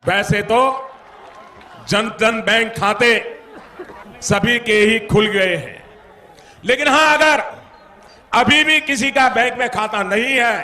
वैसे तो जन धन बैंक खाते सभी के ही खुल गए हैं, लेकिन हां, अगर अभी भी किसी का बैंक में खाता नहीं है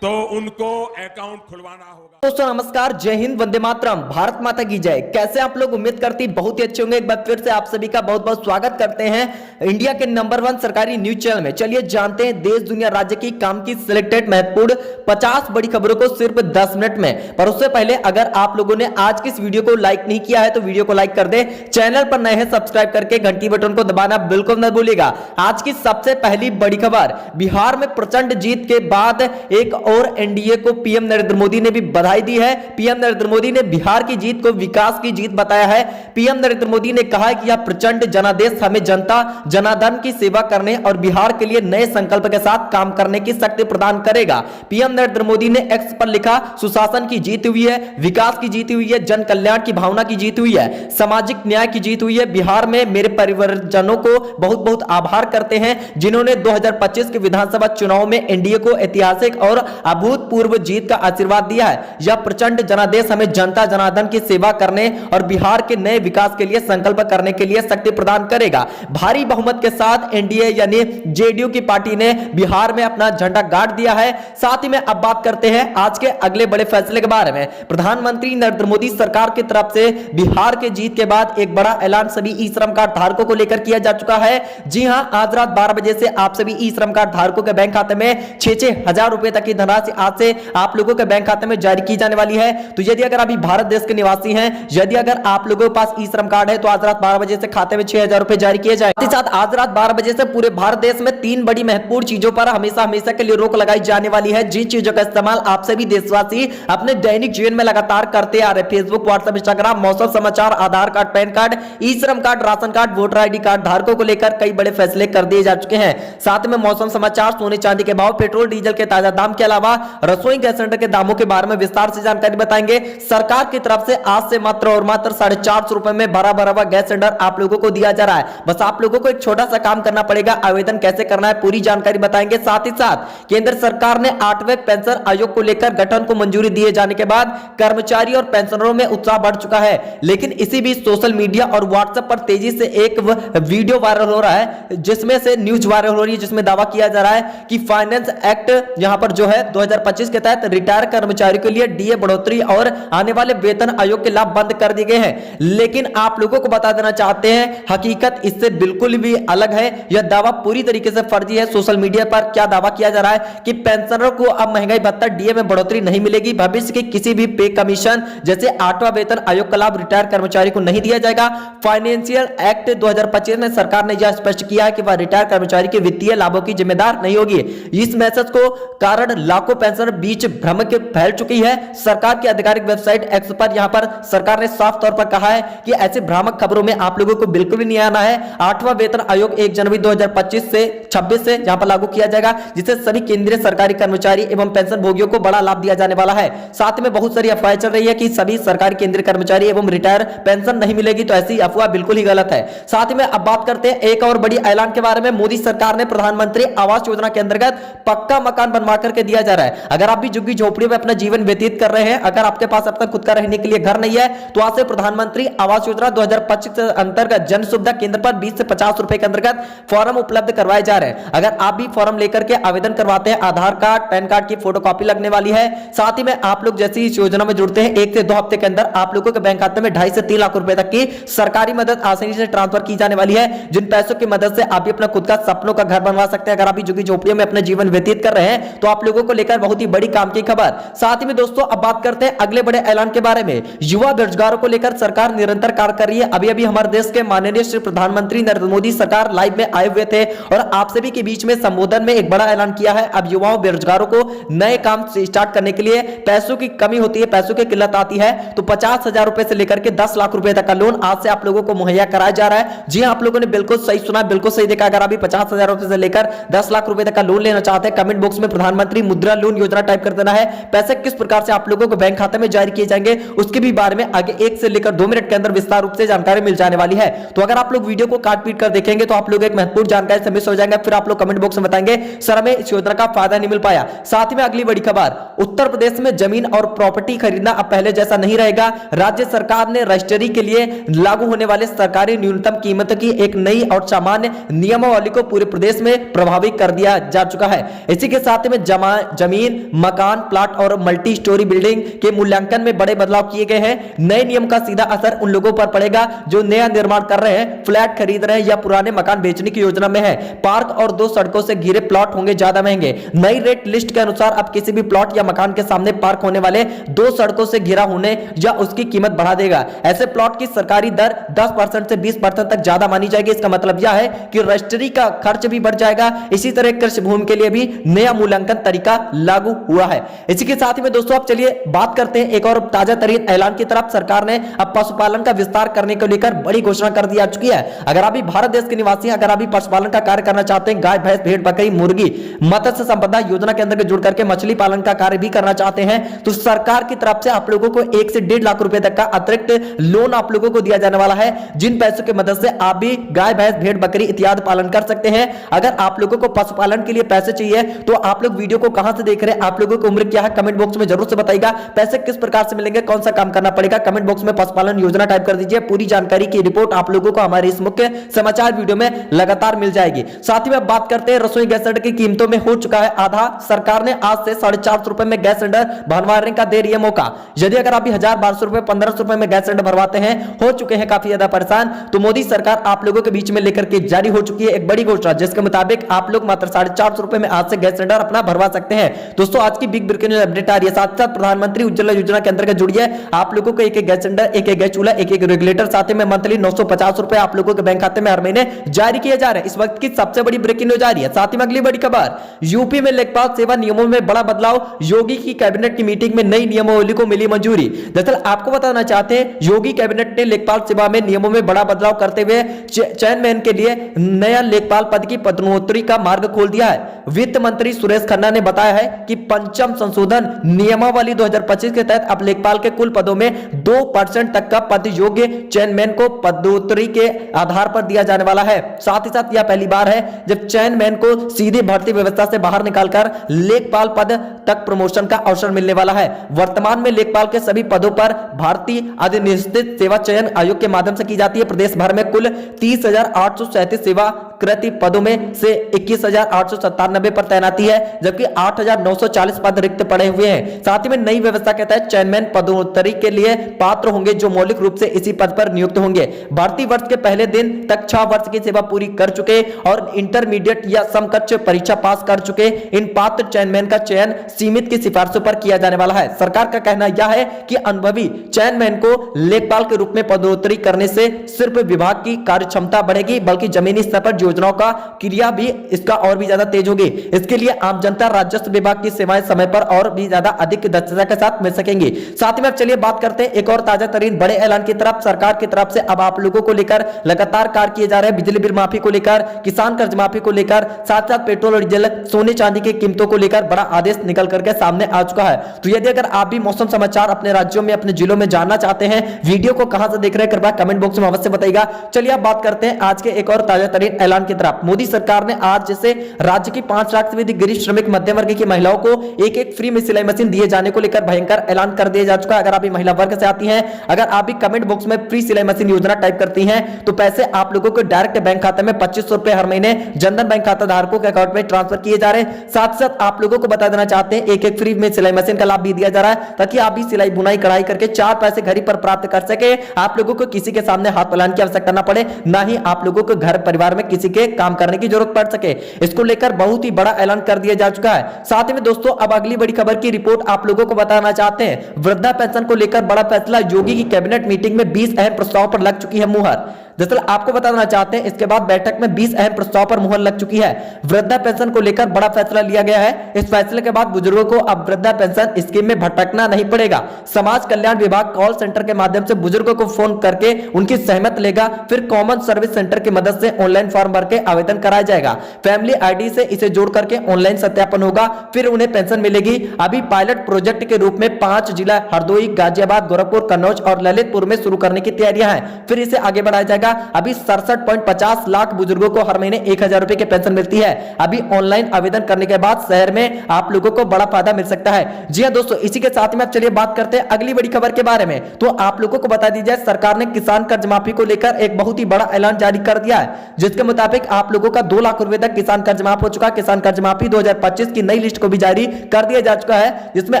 तो उनको अकाउंट खुलवाना होगा। दोस्तों नमस्कार, जय हिंद, वंदे मातरम, भारत माता की जय। कैसे आप लोग? उम्मीद करती बहुत ही अच्छे होंगे। एक बार फिर से आप सभी का बहुत बहुत स्वागत करते हैं इंडिया के नंबर 1 सरकारी न्यूज चैनल में। चलिए जानते हैं देश दुनिया राज्य की काम की सिलेक्टेड महत्वपूर्ण 50 बड़ी खबरों को सिर्फ 10 मिनट में। पर उससे पहले अगर आप लोगों ने आज की इस वीडियो को लाइक नहीं किया है तो वीडियो को लाइक कर दे, चैनल पर नए हैं सब्सक्राइब करके घंटी बटन को दबाना बिल्कुल न भूलिएगा। आज की सबसे पहली बड़ी खबर, बिहार में प्रचंड जीत के बाद एक और एनडीए को पीएम नरेंद्र मोदी ने भी बधाई दी है। पीएम नरेंद्र मोदी ने बिहार की जीत को विकास की जीत बताया है। पीएम नरेंद्र मोदी ने कहा है कि यह प्रचंड जनादेश हमें जनता जनार्दन की सेवा करने और बिहार के लिए नए संकल्प के साथ काम करने की शक्ति प्रदान करेगा। पीएम नरेंद्र मोदी ने एक्स पर लिखा, सुशासन की जीत हुई है, विकास की जीत हुई है, जन कल्याण की भावना की जीत हुई है, सामाजिक न्याय की जीत हुई है। बिहार में मेरे परिवारजनों को बहुत बहुत आभार करते हैं जिन्होंने 2025 के विधानसभा चुनाव में एनडीए को ऐतिहासिक और अभूतपूर्व जीत का आशीर्वाद दिया है। यह प्रचंड जनादेश हमें जनता जनार्दन की सेवा करने और बिहार के नए विकास के लिए संकल्प करने के लिए शक्ति प्रदान करेगा। भारी बहुमत के साथ एनडीए यानी जेडीयू की पार्टी ने बिहार में अपना झंडा गाड़ दिया है। साथ ही में अब बात करते हैं आज के अगले बड़े फैसले के बारे में। प्रधानमंत्री नरेंद्र मोदी सरकार की तरफ से बिहार के जीत के बाद एक बड़ा ऐलान सभी ई श्रम कार्ड धारकों को लेकर किया जा चुका है। जी हां, आज रात 12 बजे से आप सभी ई श्रम कार्ड धारकों के बैंक खाते में 6-6 हजार रुपए तक की धनराशि आज से आप लोगों के बैंक खाते में जारी की जाने वाली है। तो यदि अगर अभी भारत देश के निवासी हैं, यदि अगर आप लोगों के पास ई श्रम कार्ड है तो आज रात 12 बजे से खाते में 6,000 रुपए जारी किए जाएंगे। साथ आज रात 12 बजे से पूरे भारत देश में 3 बड़ी महत्वपूर्ण चीजों पर हमेशा हमेशा के लिए रोक लगाई जाने वाली है, जिन चीजों का इस्तेमाल आप सभी देशवासी अपने दैनिक जीवन में लगातार करते आ रहे। फेसबुक, व्हाट्सएप, इंस्टाग्राम, मौसम समाचार, आधार कार्ड, पैन कार्ड, ई श्रम card, ration card, voter ID card धारकों को लेकर कई बड़े फैसले कर दिए जा चुके हैं। साथ में मौसम समाचार, सोने चांदी के भाव, पेट्रोल डीजल के ताजा दाम के अलावा रसोई गैस सिलेंडर के दामों के बारे में विस्तार से जानकारी बताएंगे। सरकार की तरफ से आज से मात्र और मात्र 450 रुपए में भरा हुआ गैस सिलेंडर आप लोगों को दिया जा रहा है। बस आप लोगों को एक छोटा सा काम करना पड़ेगा, आवेदन कैसे करना है पूरी जानकारी बताएंगे। साथ ही साथ केंद्र सरकार ने 8वें पेंशन आयोग को लेकर गठन को मंजूरी दिए जाने के बाद कर्मचारी और पेंशनरों में उत्साह बढ़ चुका है। लेकिन इसी बीच सोशल मीडिया और व्हाट्सएप पर तेजी से एक वीडियो वायरल हो रहा है, जिसमें से न्यूज वायरल हो रही है, जिसमें दावा किया जा रहा है कि फाइनेंस एक्ट यहां पर जो है 2025 के तहत रिटायर कर्मचारियों के लिए डीए बढ़ोतरी और आने वाले वेतन आयोग के लाभ बंद कर दिए गए हैं। लेकिन आप लोगों को बता देना चाहते हैं, हकीकत इससे बिल्कुल भी अलग है। यह दावा पूरी तरीके से फर्जी है। सोशल मीडिया पर क्या दावा किया जा रहा है कि पेंशनरों को अब महंगाई भत्ता डीए में बढ़ोतरी नहीं मिलेगी। भविष्य के किसी भी पे कमीशन जैसे 8वां वेतन आयोग का लाभ रिटायर कर्मचारी को नहीं दिया जाएगा। फाइनेंशियल एक्ट 2025 में सरकार ने यह स्पष्ट किया है कि वह रिटायर कर्मचारी के वित्तीय लाभों की जिम्मेदार नहीं होगी। इस मैसेज को कारण लाखों पेंशनर बीच भ्रम के फैल चुकी है। सरकार की आधिकारिक वेबसाइट एक्स पर यहां पर सरकार ने साफ तौर पर कहा है कि ऐसे भ्रामक खबरों में आप लोगों को बिल्कुल भी नहीं आना है। 8वां वेतन आयोग 1 जनवरी 2025 से 26 से यहां पर लागू किया जाएगा, जिससे सभी केंद्रीय सरकारी कर्मचारी एवं पेंशन भोगियों को बड़ा लाभ दिया जाने वाला है। साथ में बहुत सारी अफवाहें चल रही है कि सभी सरकारी केंद्रीय कर्मचारी एवं रिटायर पेंशन नहीं मिलेगी, तो ऐसी अफवाह बिल्कुल ही गलत है। साथ में अब बात करते हैं एक और बड़ी ऐलान के बारे में। मोदी सरकार ने प्रधानमंत्री आवास योजना के अंतर्गत पक्का मकान बनवा करके दिया जा रहा है। अगर आप भी झुग्गी झोपड़ी में अपना जीवन व्यतीत कर रहे हैं, अगर आपके पास अब तक खुद का रहने के लिए घर नहीं है, तो आज से प्रधानमंत्री आवास योजना 2025 के अंतर्गत जन सुविधा केंद्र पर 20 से 50 रुपए के अंतर्गत फॉर्म उपलब्ध करवाए जा रहे हैं। अगर आप भी फॉर्म लेकर के आवेदन करवाते हैं, आधार कार्ड, पैन कार्ड की फोटोकॉपी लगने वाली है। साथ ही में आप लोग जैसे इस योजना में जुड़ते हैं, 1 से 2 हफ्ते के अंदर आप लोगों के बैंक खाते में 2.5 से 3 लाख रुपए तक की सरकारी मदद आसानी से ट्रांसफर की जाने वाली है, जिन पैसों की मदद से आप भी अपना खुद का सपनों का घर बनवा सकते हैं। अगर आप भी झुग्गी झोपड़ियों में अपना जीवन व्यतीत कर रहे हैं, तो आप लोगों को लेकर बहुत ही बड़ी काम की खबर। साथ ही में दोस्तों अब बात करते हैं अगले बड़े ऐलान के बारे में। युवा बेरोजगारों को लेकर सरकार निरंतर कार्य कर रही है। अभी अभी हमारे देश के माननीय श्री प्रधानमंत्री नरेंद्र मोदी सरकार लाइव में आए हुए थे और आप सभी के बीच में संबोधन में एक बड़ा ऐलान किया है। अब युवाओं बेरोजगारों को नए काम स्टार्ट करने के लिए पैसों की कमी होती है, पैसों की किल्लत आती है, तो 50,000 रुपए से लेकर के 10 लाख रुपए तक का लोन आज से आप लोगों को मुहैया कराया जा रहा है। जी आप लोगों ने बिल्कुल सही सुना, बिल्कुल सही देखा। अगर अभी 50,000 रुपए से लेकर 10 लाख रुपए तक का लोन लेना चाहते हैं, कमेंट बॉक्स में प्रधानमंत्री मुद्रा लोन योजना टाइप कर देना है। पैसे किस प्रकार से आप लोगों को बैंक खाते में जारी किए जाएंगे उसके भी बारे में आगे 1 से लेकर 2 मिनट के अंदर विस्तार रूप से जानकारी मिल जाने वाली है। तो अगर आप लोग वीडियो को काट पीट कर देखेंगे तो आप लोग एक महत्वपूर्ण जानकारी से मिस हो जाएंगे, फिर आप लोग कमेंट बॉक्स में बताएंगे सर हमें इस योजना का फायदा नहीं मिल पाया। साथ ही में अगली बड़ी खबर, उत्तर प्रदेश में जमीन और प्रॉपर्टी खरीदना अब पहले जैसा नहीं रहेगा। राज्य सरकार ने रजिस्ट्री के लिए लागू होने वाले सरकारी न्यूनतम कीमत की एक नई और सामान्य नियमावली को पूरे प्रदेश में प्रभावी कर दिया जा चुका है। इसी के साथ में जमीन, मकान, प्लाट और मल्टी स्टोरी बिल्डिंग के मूल्यांकन में बड़े बदलाव किए गए हैं। नए नियम का सीधा असर उन लोगों पर पड़ेगा जो नया निर्माण कर रहे हैं, फ्लैट खरीद रहे हैं या पुराने मकान बेचने की योजना में है। पार्क और 2 सड़कों से घिरे प्लॉट होंगे ज्यादा महंगे। नई रेट लिस्ट के अनुसार अब किसी भी प्लॉट या मकान के सामने पार्क होने वाले 2 सड़कों से घिरा होने या उसकी कीमत बढ़ा देगा। ऐसे प्लॉट की सरकारी दर 10% से 20% तक ज्यादा मानी जाएगी। इसका मतलब यह है कि रजिस्ट्री का खर्च भी बढ़ जाएगा। इसी तरह कृषि भूमि के लिए भी नया मूल्यांकन तरीका लागू हुआ है। इसी के साथ ही में दोस्तों अब चलिए बात करते हैं एक और ताजा तरीन ऐलान की तरफ। सरकार ने अब पशुपालन का विस्तार करने को लेकर बड़ी घोषणा कर दी जा चुकी है। अगर आप भी भारत देश के निवासी अगर आप भी पशुपालन का कार्य करना चाहते हैं, गाय, भैंस, भेड़, बकरी, मुर्गी, मत्स्य संपदा योजना के अंदर जुड़ करके मछली पालन का कार्य भी करना चाहते हैं तो सरकार की तरफ से आप लोगों को 1 से 1.5 लाख रुपए तक का अतिरिक्त लोन आप लोगों को दिया जाने वाला है, जिन पैसों की मदद से आप भी गाय, भैंस, भेड़, बकरी इत्यादि पालन कर सकते हैं। अगर आप लोगों को पशुपालन के लिए पैसे चाहिए तो आप लोग वीडियो को कहां से देख रहे हैं, आप लोगों की उम्र क्या है, कमेंट बॉक्स में जरूर से बताइएगा। पैसे किस प्रकार से मिलेंगे, कौन सा काम करना पड़ेगा, कमेंट बॉक्स में पशुपालन योजना टाइप कर दीजिए। पूरी जानकारी की रिपोर्ट आप लोगों को हमारे इस मुख्य समाचार वीडियो में लगातार मिल जाएगी। साथ ही में बात करते हैं रसोई गैस सिलेंडर की कीमतों में हो चुका है आधा। सरकार ने आज से 450 रुपए में गैस सिलेंडर भरवाने का दे रही है मौका। यदि अगर आप 1000-1200 रुपए 1500 रुपए में गैस सिलेंडर भरवाते हैं, हो चुके हैं काफी ज्यादा परेशान, तो मोदी सरकार आप लोगों के बीच में लेकर के जारी हो चुकी है एक बड़ी घोषणा, जिसके मुताबिक आप लोग मात्र 450 रुपए में आज से गैस सिलेंडर अपना भरवा सकते हैं। दोस्तों आज की बिग ब्रेकिंग अपडेट आ रही है। साथ साथ प्रधानमंत्री उज्ज्वला योजना के अंतर्गत जुड़िए, आप लोगों को एक गैस सिलेंडर, एक गैस चूल्हा, एक रेगुलेटर, साथ में मंथली 950 रुपए आप लोगों के बैंक खाते में हर महीने जारी किए जा रहे हैं। इस वक्त की सबसे बड़ी ब्रेकिंग न्यूज आ रही है। साथ ही में अगली बड़ी खबर, यूपी में लेखपाल सेवा नियमों में बड़ा बदलाव, योगी की कैबिनेट की मीटिंग में नई नियमावली को मिली मंजूरी। दरअसल आपको बताना चाहते हैं, योगी कैबिनेट ने लेखपाल सेवा में नियमों में बड़ा बदलाव करते हुए चेयरमैन के लिए नया लेखपाल पद की पदोन्नति का मार्ग खोल दिया है। वित्त मंत्री सुरेश खन्ना ने बताया है कि पंचम संशोधन नियमावली 2025 के तहत अब लेखपाल के कुल पदों में 2% तक का पद योग्य चेयरमैन को पदोन्नति के आधार पर दिया जाने वाला है। साथ ही साथ यह पहली बार है जब चेयरमैन को सीधे भर्ती व्यवस्था से बाहर निकालकर लेखपाल पद तक प्रमोशन का अवसर मिलने वाला है। वर्तमान में लेखपाल के सभी पदों पर भारतीय अधिनिश्चित सेवा चयन आयोग के माध्यम से की जाती है। प्रदेश भर में कुल 30,837 सेवा कृति पदों में से 21,897 पर तैनाती है, जबकि 8,940 पद रिक्त पड़े हुए हैं। साथ ही में नई व्यवस्था के तहत चेयरमैन पदोन्नति के लिए पात्र होंगे जो मौलिक रूप से इसी पद पर नियुक्त होंगे। भर्ती वर्ष के पहले दिन तक 6 वर्ष की सेवा पूरी कर चुके और इंटरमीडिएट या समकक्ष परीक्षा पास कर चुके इन पात्र चेयरमैन का चयन सीमित की सिफारिशों पर किया जाने वाला है। सरकार का कहना यह है कि अनुभवी चेयरमैन को लेखपाल के रूप में पदोन्नति करने से सिर्फ विभाग की कार्य क्षमता बढ़ेगी, बल्कि जमीनी स्तर पर योजनाओं का क्रिया भी इसका और भी ज्यादा तेज होगी। इसके लिए आम जनता राजस्व विभाग की सेवाएं समय पर और भी ज्यादा अधिक दक्षता के साथ मिल सकेंगी। साथ ही में चलिए बात करते हैं एक और ताजा तरीन बड़े ऐलान की तरफ। सरकार की तरफ से अब आप लोगों को लेकर लगातार कार्य किए जा रहे हैं। बिजली बिल माफी को लेकर, किसान कर्ज माफी को लेकर, साथ साथ पेट्रोल और डीजल, सोने चांदी की कीमतों को लेकर बड़ा आदेश निकल करके सामने आ चुका है। तो यदि अगर आप भी मौसम समाचार अपने राज्यों में, अपने जिलों में जानना चाहते हैं, वीडियो को कहां से देख रहे हैं कृपया कमेंट बॉक्स में अवश्य बताइएगा। चलिए अब बात करते हैं आज के एक और ताजा तरीन ऐलान की तरफ। मोदी सरकार ने आज जैसे राज्य की 5 लाख से अधिक गरीब श्रमिक मध्यम वर्ग की महिलाओं को एक फ्री में सिलाई मशीन दिए जाने को लेकर भयंकर ऐलान कर दिया जा चुका है। अगर आप भी महिला वर्ग से आती हैं, अगर आप भी कमेंट बॉक्स में फ्री सिलाई मशीन योजना टाइप करती हैं, तो पैसे आप लोगों को डायरेक्ट बैंक खाते में 2500 रुपए हर महीने जनधन बैंक खाता धारकों के अकाउंट में ट्रांसफर किए जा रहे हैं। साथ साथ आप लोगों को बता देना चाहते हैं, एक फ्री में सिलाई मशीन का लाभ भी दिया जा रहा है, ताकि आप भी सिलाई बुनाई कढ़ाई करके 4 पैसे घर पर प्राप्त कर सके। आप लोगों को किसी के सामने हाथ फैलाने की आवश्यकता ना पड़े, ना ही आप लोगों को घर परिवार में किसी के काम करने की जरूरत पड़ सके। इसको लेकर बहुत ही बड़ा ऐलान कर दिया जा चुका है। साथ ही में दोस्तों अब अगली बड़ी खबर की रिपोर्ट आप लोगों को बताना चाहते हैं। वृद्धा पेंशन को लेकर बड़ा फैसला, योगी की कैबिनेट मीटिंग में 20 अहम प्रस्तावों पर लग चुकी है मुहर। दरअसल आपको बताना चाहते हैं, इसके बाद बैठक में 20 अहम प्रस्ताव पर मुहर लग चुकी है। वृद्धा पेंशन को लेकर बड़ा फैसला लिया गया है। इस फैसले के बाद बुजुर्गों को अब वृद्धा पेंशन स्कीम में भटकना नहीं पड़ेगा। समाज कल्याण विभाग कॉल सेंटर के माध्यम से बुजुर्गों को फोन करके उनकी सहमत लेगा, फिर कॉमन सर्विस सेंटर की मदद से ऑनलाइन फॉर्म भर के आवेदन कराया जाएगा। फैमिली आईडी से इसे जोड़ करके ऑनलाइन सत्यापन होगा, फिर उन्हें पेंशन मिलेगी। अभी पायलट प्रोजेक्ट के रूप में 5 जिला हरदोई, गाजियाबाद, गोरखपुर, कन्नौज और ललितपुर में शुरू करने की तैयारियां हैं। फिर इसे आगे बढ़ाया जाएगा। अभी 67.50 लाख बुजुर्गों को हर महीने 1000 रुपए की पेंशन मिलती है। अभी ऑनलाइन आवेदन करने के बाद शहर में आप लोगों को बड़ा फायदा मिल सकता है। जी हां दोस्तों, इसी के साथ में अब चलिए बात करते हैं अगली बड़ी खबर के बारे में। तो आप लोगों को बता दी जाए, सरकार ने किसान कर्ज माफी को लेकर एक बहुत ही बड़ा ऐलान जारी कर दिया है, जिसके मुताबिक आप लोगों का 2 लाख रुपए तक किसान कर्ज माफ हो चुका है। किसान कर्ज माफी 2025 की नई लिस्ट को भी जारी कर दिया जा चुका है, जिसमें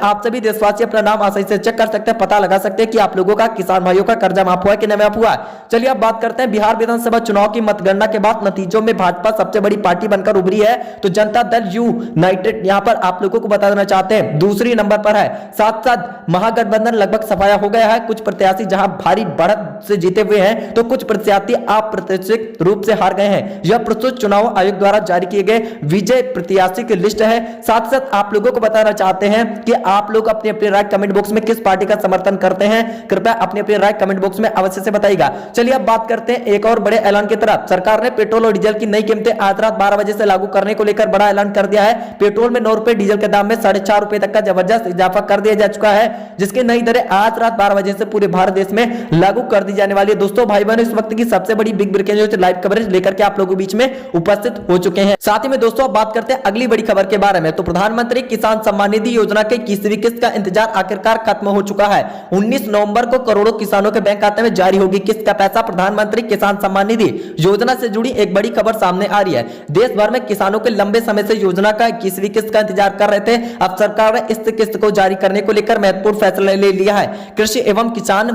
आप सभी देशवासी अपना नाम आसानी से चेक कर सकते हैं, पता लगा सकते हैं कि आप लोगों का किसान भाइयों का कर्जा माफ हुआ है कि नहीं माफ हुआ है। चलिए अब बात करते हैं बिहार विधानसभा चुनाव की मतगणना के बाद नतीजों में भाजपा सबसे बड़ी पार्टी बनकर उभरी है। तो जनता दल यूनाइटेड यहां पर आप लोगों को बता देना चाहते हैं दूसरी नंबर पर है। साथ साथ महागठबंधन लगभग सफाया हो गया है। कुछ प्रत्याशी जहां भारी बढ़त से जीते हुए हैं, तो कुछ प्रत्याशी अप्रत्याशित रूप से हार गए हैं। यह प्रस्तुत चुनाव आयोग द्वारा जारी किए गए विजय प्रत्याशी की लिस्ट है। साथ साथ आप लोगों को बताना चाहते हैं कि आप लोग अपनी अपनी राय कमेंट बॉक्स में किस पार्टी का समर्थन करते हैं, कृपया अपनी अपनी राय कमेंट बॉक्स में अवश्य से बताइएगा। चलिए अब बात करते हैं एक और बड़े ऐलान की तरफ। सरकार ने पेट्रोल और डीजल की नई कीमतें आज रात 12 बजे से लागू करने को लेकर बड़ा ऐलान कर दिया है। पेट्रोल में 9 रुपए, डीजल के दाम में 4.5 रुपए तक का जबरदस्त इजाफा कर दिया जा चुका है, जिसकी नई दरें आज रात 12 बजे से पूरे भारत देश में लागू कर दी जाने वाली है। दोस्तों भाई बहनों, इस वक्त की सबसे बड़ी big breaking news live coverage लेकर के आप लोगों के बीच में उपस्थित हो चुके हैं। साथ ही में दोस्तों अब बात करते हैं अगली बड़ी खबर के बारे में। तो प्रधानमंत्री किसान सम्मान निधि योजना के 21वीं किस्त का इंतजार आखिरकार खत्म हो चुका है। 19 नवंबर को करोड़ों किसानों के बैंक खाते में जारी होगी किस्त का पैसा। प्रधानमंत्री किसान सम्मान निधि योजना से जुड़ी एक बड़ी खबर सामने आ रही है। देश भर में किसानों के लंबे समय से योजना का 21वीं किस्त का इंतजार कर रहे थे। अब सरकार ने इस किस्त को जारी करने को लेकर महत्वपूर्ण फैसला ले लिया है। कृषि एवं किसान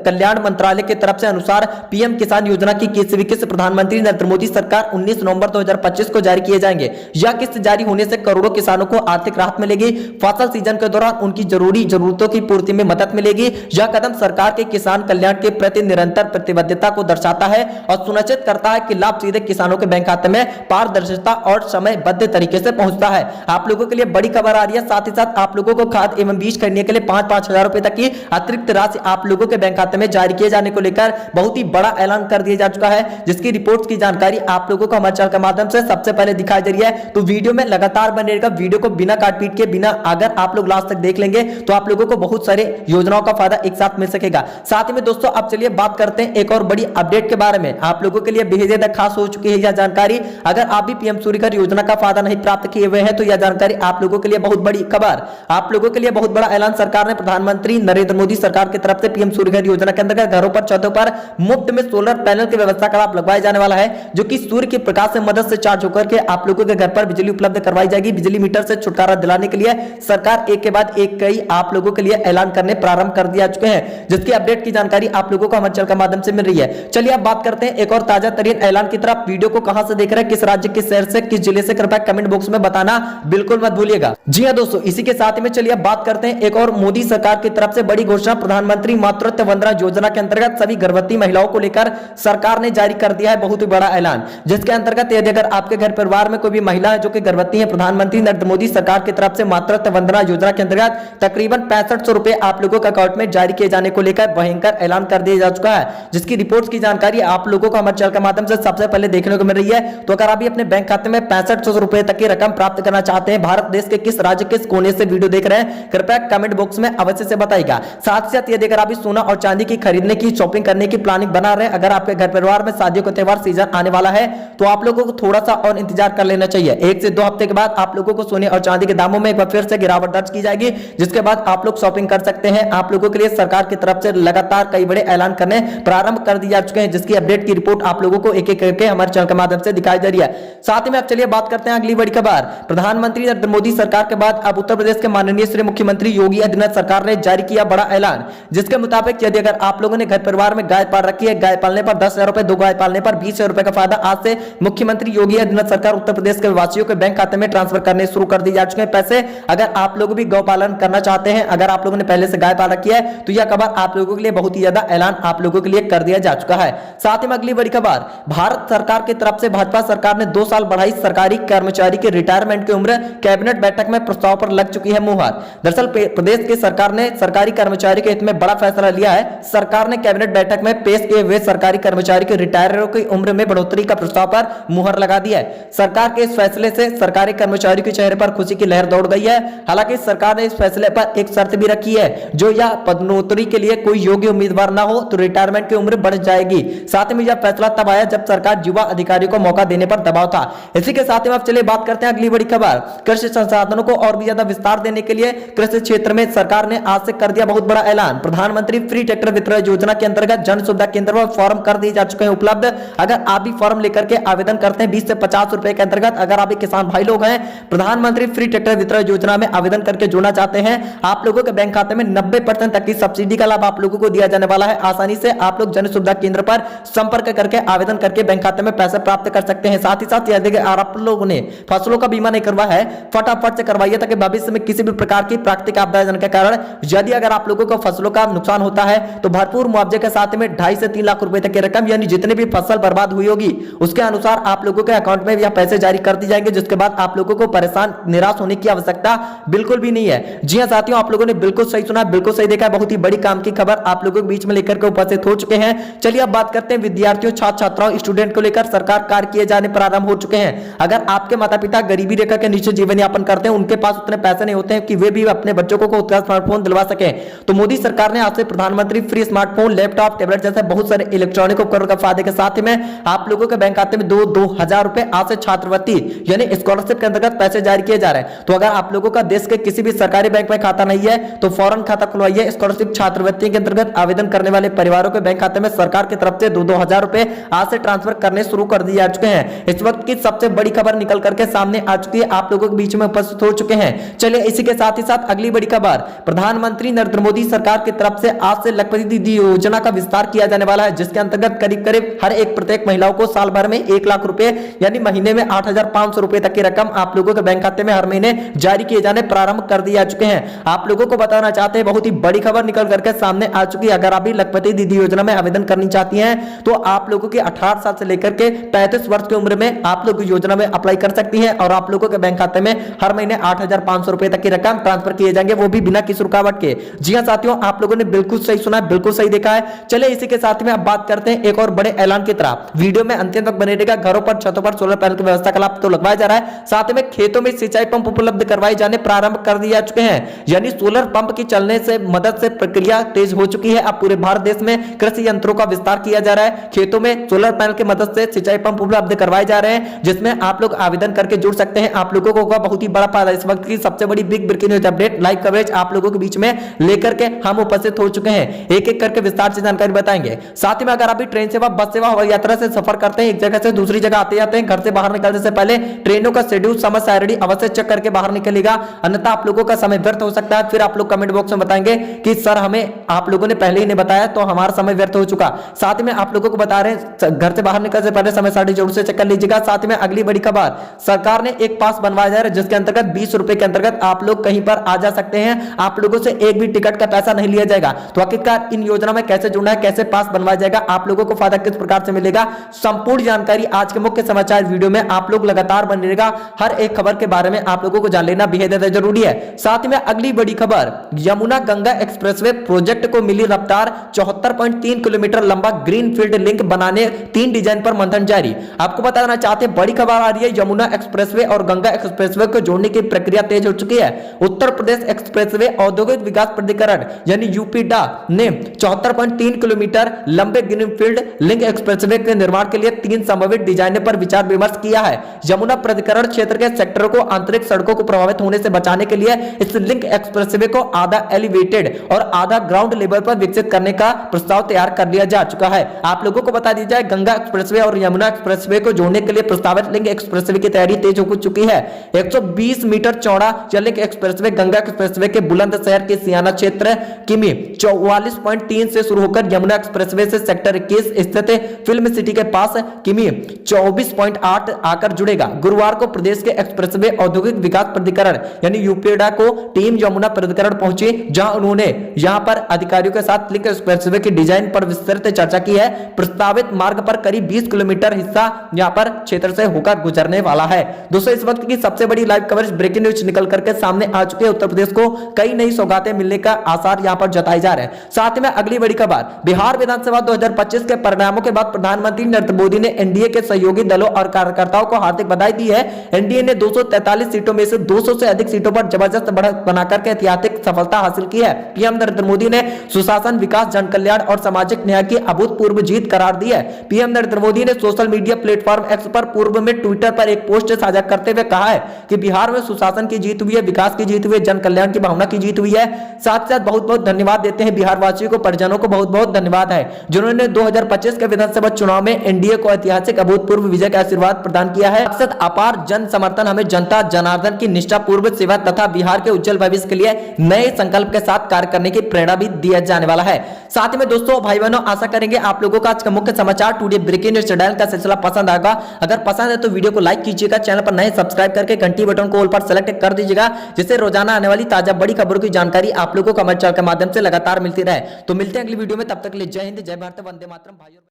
कल्याण मंत्रालय की तरफ से अनुसार पीएम किसान योजना की 21वीं किस्त प्रधानमंत्री नरेंद्र मोदी सरकार 19 नवंबर 2025 को जारी किए जाएंगे। यह किस्त जारी होने से करोड़ों किसानों को आर्थिक राहत मिलेगी। फसल सीजन के दौरान उनकी जरूरी जरूरतों की पूर्ति में मदद मिलेगी। यह कदम सरकार के किसान कल्याण के प्रति निरंतर प्रतिबद्धता को दर्शाता है और सुनिश्चित करता है कि लाभ सीधे किसानों के बैंक खाते में पारदर्शिता और समयबद्ध तरीके से पहुंचता है। आप लोगों के लिए बड़ी खबर आ रही है। साथ ही साथ आप लोगों को खाद एवं बीज खरीदने के लिए 5-5 हजार रुपए तक की अतिरिक्त राशि आप लोगों के बैंक खाते में जारी किए जाने को लेकर बहुत ही बड़ा ऐलान कर दिया जा चुका है, जिसकी रिपोर्ट्स की जानकारी आप लोगों को हमारे चैनल के माध्यम से सबसे पहले दिखाई दे रही है। तो वीडियो में लगातार बने रहेगा। वीडियो को बिना काट पीट के, बिना अगर आप लोग लास्ट तक देख लेंगे तो आप लोगों को बहुत सारे योजनाओं का फायदा एक साथ मिल सकेगा। साथ ही में दोस्तों अब चलिए बात करते हैं एक और बड़ी अपडेट के बारे में। आप लोगों के लिए बेहद ज्यादा खास हो चुकी है यह जानकारी। अगर आप भी पीएम सूर्यघर योजना का फायदा नहीं प्राप्त किए हुए हैं तो यह जानकारी आप लोगों के लिए बहुत बड़ी खबर। आप लोगों के लिए बहुत बड़ा ऐलान सरकार ने प्रधानमंत्री नरेंद्र मोदी सरकार की तरफ से पीएम सूर्यघर योजना के अंतर्गत घरों पर, छतों पर मुफ्त में सोलर पैनल की व्यवस्था का लाभ लगवाया जाने वाला है, जो कि सूर्य के प्रकाश से मदद से चार्ज होकर के आप लोगों के घर पर बिजली उपलब्ध करवाई जाएगी। बिजली मीटर से छुटकारा दिलाने के लिए सरकार एक के बाद एक कई आप लोगों के लिए ऐलान करने प्रारंभ कर दिया चुके हैं, जिसकी अपडेट की जानकारी आप लोगों को हमारे चैनल के माध्यम से मिल रही है। चलिए अब बात करते हैं एक और ताजा तरीन ऐलान की तरफ। वीडियो को कहां से देख रहे हैं, किस राज्य, किस शहर से, किस जिले से, कृपया कमेंट बॉक्स में बताना बिल्कुल मत भूलिएगा। जी हां दोस्तों, इसी के साथ में चलिए बात करते हैं एक और मोदी सरकार की तरफ से बड़ी घोषणा। प्रधानमंत्री मातृत्व वंदना योजना के अंतर्गत सभी गर्भवती महिलाओं को लेकर सरकार ने जारी कर दिया है बहुत ही बड़ा ऐलान, जिसके अंतर्गत यदि अगर आपके घर परिवार में कोई भी महिला है जो कि गर्भवती है, प्रधानमंत्री नरेंद्र मोदी सरकार की तरफ से मातृत्व वंदना योजना के अंतर्गत तकरीबन 6500 रुपए आप लोगों के अकाउंट में जारी किए जाने को लेकर भयंकर ऐलान कर दिया जा चुका है, जिसकी रिपोर्ट्स की जानकारी आप लोगों को हमारे चैनल के माध्यम से सबसे पहले देखने को मिल रही है। तो अगर आप अपने बैंक खाते में 6500 रुपए तक की रकम प्राप्त करना चाहते हैं, भारत देश के किस राज्य, किस कोने से वीडियो देख रहे हैं, कृपया कमेंट बॉक्स में अवश्य से बताइएगा। साथ ही साथ यदि अगर आप सोना और चांदी की खरीदने की, शॉपिंग करने की प्लानिंग बना रहे हैं, अगर आपके घर परिवार में शादियों का त्योहार सीजन आने वाला है, तो आप लोगों को थोड़ा सा और इंतजार कर लेना चाहिए। 1 से 2 हफ्ते के बाद आप लोगों को सोने और चांदी के दामों में एक बार फिर से गिरावट दर्ज की जाएगी, जिसके बाद आप लोग शॉपिंग कर सकते हैं। आप लोगों के लिए सरकार की तरफ से लगातार कई बड़े ऐलान करने प्रारंभ कर दिए जा चुके हैं, जिसकी अपडेट की रिपोर्ट आप लोगों को एक एक करके हमारे चैनल के माध्यम से दिखाई दे रही है। साथ ही में अब चलिए बात करते हैं अगली बड़ी खबर। प्रधानमंत्री नरेंद्र मोदी सरकार के बाद अब उत्तर प्रदेश के माननीय श्री मुख्यमंत्री योगी आदित्यनाथ सरकार ने जारी किया बड़ा ऐलान, जिसके मुताबिक यदि अगर आप लोगों ने घर परिवार में गाय पाल रखी है, गाय पालने पर 10,000 रुपए, 2 गाय पालने पर 20,000 रुपए का फायदा आज से मुख्यमंत्री योगी आदित्यनाथ सरकार उत्तर प्रदेश के वासियों के बैंक खाते में ट्रांसफर करने शुरू कर दिए जा चुके हैं पैसे। अगर आप लोग भी गौ पालन करना चाहते हैं, अगर आप लोगों ने पहले से गाय पाल रखी है, तो यह खबर आप लोगों के लिए बहुत ही ज्यादा ऐलान आप लोगों के लिए कर दिया जा चुका है। साथ ही में अगली बड़ी खबर, भारत सरकार की तरफ से भाजपा सरकार ने 2 साल बढ़ाई सरकारी कर्मचारी के रिटायरमेंट की उम्र, कैबिनेट बैठक में प्रस्ताव पर लग चुकी है मुहर। दरअसल प्रदेश की सरकार ने सरकारी कर्मचारी के हित में बड़ा फैसला लिया है। सरकार ने कैबिनेट बैठक में पेश किए हुए सरकारी कर्मचारी के रिटायरों की उम्र में बढ़ोतरी का प्रस्ताव पर मुहर लगा दी है। सरकार के इस फैसले से सरकारी कर्मचारी के चेहरे पर खुशी की लहर दौड़ गई है। हालांकि सरकार ने इस फैसले पर एक शर्त भी रखी है, जो यह पदोन्नति के लिए कोई योग्य उम्मीदवार ना हो तो रिटायरमेंट की उम्र बढ़ जाएगी। साथ में यह फैसला तब आया जब सरकार युवा अधिकारियों को मौका देने पर दबाव था। इसी के साथ ही आप चलिए बात करते हैं अगली बड़ी खबर, कृषि संसाधनों को और भी ज्यादा विस्तार देने के लिए कृषि क्षेत्र में सरकार ने आज से कर दिया बहुत बड़ा ऐलान। प्रधानमंत्री फ्री ट्रैक्टर वितरण योजना के अंतर्गत जन सुविधा केंद्र पर फॉर्म कर दिए जा चुके हैं उपलब्ध। अगर आप भी फॉर्म लेकर के आवेदन करते हैं 20 से 50 रुपए के अंतर्गत, अगर आप भी किसान भाई लोग हैं, प्रधानमंत्री फ्री ट्रैक्टर वितरण योजना में आवेदन करके जुड़ना चाहते हैं, आप लोगों के बैंक खाते में 90% तक की सब्सिडी का लाभ आप लोगों को दिया जाने वाला है। आसानी से आप लोग जन सुविधा केंद्र पर संपर्क करके आवेदन करके बैंक खाते में पैसे प्राप्त कर सकते हैं। साथ ही साथ यदि आप लोगों ने फसलों का बीमा नहीं करवाया है, फटाफट से करवाइए, ताकि भविष्य में किसी भी प्रकार की प्राकृतिक आपदा के कारण यदि अगर आप लोगों को फसलों का नुकसान होता है तो भरपूर मुआवजे के साथ में 2.5 से 3 लाख रुपए तक की रकम, यानी जितनी भी फसल बर्बाद हुई होगी उसके अनुसार आप लोगों के अकाउंट में यह पैसे जारी कर दी जाएंगे, जिसके बाद आप लोगों को परेशान निराश होने की आवश्यकता बिल्कुल भी नहीं है। जी हां साथियों, आप लोगों ने बिल्कुल सही सुना, बिल्कुल सही देखा। बहुत ही बड़ी काम की खबर आप लोगों के बीच में लेकर के उपस्थित हो चुके हैं। चलिए अब बात करते हैं विद्यार्थियों, छात्र छात्राओं, स्टूडेंट को लेकर सरकार कार्य किए जाने प्रारंभ हो चुके हैं। अगर आपके माता पिता गरीबी रेखा के नीचे जीवन यापन करते हैं, उनके पास उतने पैसे नहीं होते हैं कि वे भी अपने बच्चों को उत्कृष्ट स्मार्टफोन दिलवा सके, तो मोदी सरकार ने आज से प्रधानमंत्री फ्री स्मार्टफोन, लैपटॉप, टैबलेट जैसे बहुत सारे इलेक्ट्रॉनिक उपकरण का फायदे के साथ में आप लोगों के बैंक खाते में 2,000 रुपए आज से छात्रवृत्ति यानी स्कॉलरशिप के अंतर्गत पैसे जारी किए जा रहे हैं। तो अगर आप लोगों का देश के किसी भी सरकारी बैंक में खाता नहीं है तो फौरन खाता खुलवाइए। स्कॉलरशिप छात्रवृत्ति के अंतर्गत आवेदन करने वाले परिवारों के बैंक खाते में सरकार की तरफ से 2,000 रुपए आज से ट्रांसफर करने शुरू कर दिए जा चुके हैं। इस वक्त की सबसे बड़ी खबर निकल करके सामने आ चुकी है, आप लोगों के बीच में उपस्थित हो चुके हैं। चलिए इसी के साथ ही साथ अगली बड़ी खबर, प्रधानमंत्री नरेंद्र मोदी सरकार की तरफ से आज से लखपति दीदी योजना का विस्तार किया जाने वाला है, जिसके अंतर्गत करीब करीब हर एक प्रत्येक महिलाओं को साल भर में 1 लाख रुपए यानी महीने में 8,500 रुपए तक की रकम आप लोगों के बैंक खाते में हर महीने जारी किए जाने प्रारंभ कर दिए जा चुके हैं। आप लोगों को बताना चाहते हैं, बहुत ही बड़ी खबर निकल करके सामने आ चुकी है। अगर आप भी लखपति दीदी योजना में आवेदन करनी चाहती हैं तो आप लोगों की 18 साल से लेकर के 35 वर्ष की उम्र में आप लोग योजना में अप्लाई कर सकती हैं और आप लोगों के बैंक खाते में हर महीने 8,500 रुपए तक की रकम ट्रांसफर किए जाएंगे, वो भी बिना किसी रुकावट के। जी हां साथियों, आप लोगों ने बिल्कुल सही सुना, बिल्कुल सही देखा है। चलिए इसी के साथ में अब बात करते हैं एक और बड़े ऐलान की तरफ। वीडियो में अंतिम तक बने रहेगा। घरों पर, छतों पर सोलर पैनल की व्यवस्था का लाभ तो लगवाया जा रहा है, साथ में खेतों में सिंचाई पंप उपलब्ध करवाए जाने प्रारंभ कर दिए जा चुके हैं, यानी सोलर पंप की चलने से मदद से प्रक्रिया तेज हो चुकी है। अब पूरे भारत देश में कृषि यंत्रों का विस्तार किया जा रहा है। खेतों में सोलर पैनल की मदद से सिंचाई पंप उपलब्ध करवाए जा रहे हैं, जिसमें आप लोग आवेदन करके जुड़ सकते हैं। आप लोगों को होगा बहुत ही बड़ा फायदा। इस वक्त की सबसे बड़ी big breaking news update live coverage आप लोगों के बीच में लेकर के हम उपस्थित हो चुके हैं। एक एक करके विस्तार से जानकारी बताएंगे। साथ ही में अगर आप भी ट्रेन सेवा, बस सेवा, हवाई यात्रा से सफर करते हैं, एक जगह से दूसरी जगह आते जाते हैं, घर से बाहर निकलने से पहले ट्रेनों का शेड्यूल, समय सारणी अवश्य चेक करके बाहर निकलेगा, अन्यथा आप लोगों का समय व्यर्थ हो सकता है। फिर आप लोग कमेंट बॉक्स में बताएंगे कि सर हमें आप लोगों ने पहले ही नहीं बताया तो हमारा समय व्यर्थ हो चुका। साथ में आप लोगों को बता रहे हैं, घर से बाहर निकलने से पहले समय सारणी जरूर से चेक कर लीजिएगा। साथ में अगली बड़ी खबर, सरकार ने एक पास बनवाया जा रहा है, जिसके अंतर्गत 20 रुपए के अंतर्गत आप लोग कहीं पर आ जा सकते हैं। आप लोगों से एक भी टिकट का पैसा नहीं लिया जाएगा। तो आखिरकार इन योजना में कैसे जुड़ना है, कैसे पास बनवाया जाएगा, आप लोगों को फायदा किस प्रकार से मिलेगा, संपूर्ण जानकारी आज के मुख्य समाचार वीडियो में आप लोग लगातार बने रहेगा। हर एक खबर के बारे में आप लोगों को जान लेना बेहद जरूरी है। साथ में अगली बड़ी खबर, यमुना गंगा एक्सप्रेसवे प्रोजेक्ट को मिली रफ्तार, 74.3 किलोमीटर लंबा ग्रीनफील्ड लिंक बनाने 3 डिजाइन पर मंथन जारी। आपको बताना चाहते हैं, बड़ी खबर आ रही है, यमुना एक्सप्रेसवे और गंगा एक्सप्रेसवे को जोड़ने की प्रक्रिया तेज हो चुकी है। उत्तर प्रदेश एक्सप्रेसवे औद्योगिक विकास प्राधिकरण यानी यूपीडा ने 74.3 किलोमीटर लंबे ग्रीनफील्ड लिंक एक्सप्रेसवे के निर्माण के लिए 3 संभावित डिजाइन पर विचार विमर्श किया है। यमुना प्राधिकरण क्षेत्र के सेक्टरों को आंतरिक सड़कों को प्रभावित होने से बचाने के लिए इस लिंक एक्सप्रेसवे को आधा एलिवेटेड और आधा ग्राउंड लेवल पर विकसित करने का प्रस्ताव तैयार कर लिया जा चुका है। आप लोगों को बता दी जाए, गंगा एक्सप्रेसवे और यमुना एक्सप्रेसवे को जोड़ने के लिए प्रस्तावित लिंक एक्सप्रेसवे की तैयारी तेज हो चुकी है। 120 मीटर चौड़ा लिंक एक्सप्रेसवे गंगा एक्सप्रेसवे के बुलंदशहर के सियाना क्षेत्र किमी 44.3 से शुरू होकर यमुना एक्सप्रेसवे से सेक्टर 21 स्थित फिल्म सिटी के पास किमी 24.8 आकर जुड़ेगा। गुरुवार को प्रदेश के एक्सप्रेसवे औद्योगिक विकास प्राधिकरण यानी यूपीडा को टीम यमुना प्राधिकरण पहुंची, जहां उन्होंने यहां पर अधिकारियों के साथ लिंक एक्सप्रेसवे की डिजाइन पर विस्तृत चर्चा चर्चा की है। प्रस्तावित मार्ग पर करीब 20 किलोमीटर हिस्सा यहां पर क्षेत्र से होकर गुजरने वाला है। दोस्तों इस वक्त की सबसे बड़ी लाइव कवरेज ब्रेकिंग न्यूज निकल करके सामने आ चुके हैं। उत्तर प्रदेश को कई नई सौगातें मिलने का आसार यहां पर जताए जा रहे हैं। साथ में अगली बड़ी खबर, बिहार विधानसभा 2025 के परिणामों के बाद प्रधानमंत्री नरेंद्र मोदी ने एनडीए के सहयोगी दलों और कार्यकर्ताओं को हार्दिक बधाई दी है। एनडीए ने 243 सीटों में से 200 से अधिक सीटों पर जबरदस्त बढ़त बनाकर के ऐतिहासिक सफलता हासिल की है। पीएम नरेंद्र मोदी ने सुशासन, विकास, जन कल्याण और सामाजिक न्याय की अभूतपूर्व जीत करार दी है। पीएम नरेंद्र मोदी ने सोशल मीडिया प्लेटफॉर्म एक्स पर पूर्व में ट्विटर पर एक पोस्ट साझा करते हुए कहा है कि बिहार में सुशासन की जीत हुई है, विकास की जीत हुई है, जन कल्याण की भावना की जीत हुई है। साथ साथ बहुत बहुत धन्यवाद देते हैं बिहार वासियों को, परिजनों को बहुत बहुत धन्यवाद है जिन्होंने 2025 के विधानसभा चुनाव में एनडीए को ऐतिहासिक अभूतपूर्व विजय का आशीर्वाद प्रदान किया है। अक्सर अपार जन समर्थन हमें जनता जनार्दन की निष्ठापूर्ण सेवा तथा बिहार के उज्जवल भविष्य के लिए नए संकल्प के साथ कार्य करने की प्रेरणा भी दिया जाने वाला है। साथ में दोस्तों भाई बहनों, आशा करेंगे आप लोगों का आज का मुख्य समाचार टुडे ब्रेकिंग न्यूज चैनल का सिलसिला पसंद आएगा। अगर पसंद है तो वीडियो को लाइक कीजिएगा, चैनल पर नए सब्सक्राइब करके घंटी बटन को ऑल पर सेलेक्ट कर दीजिएगा, जिससे रोजाना आने वाली ताजा बड़ी खबरों की जानकारी आप लोगों को हमारे चैनल के माध्यम से लगातार मिलती रहे। तो मिलते हैं अगली वीडियो में, तब तक के लिए जय हिंद, जय भारत, वंदे मातरम भाइयों।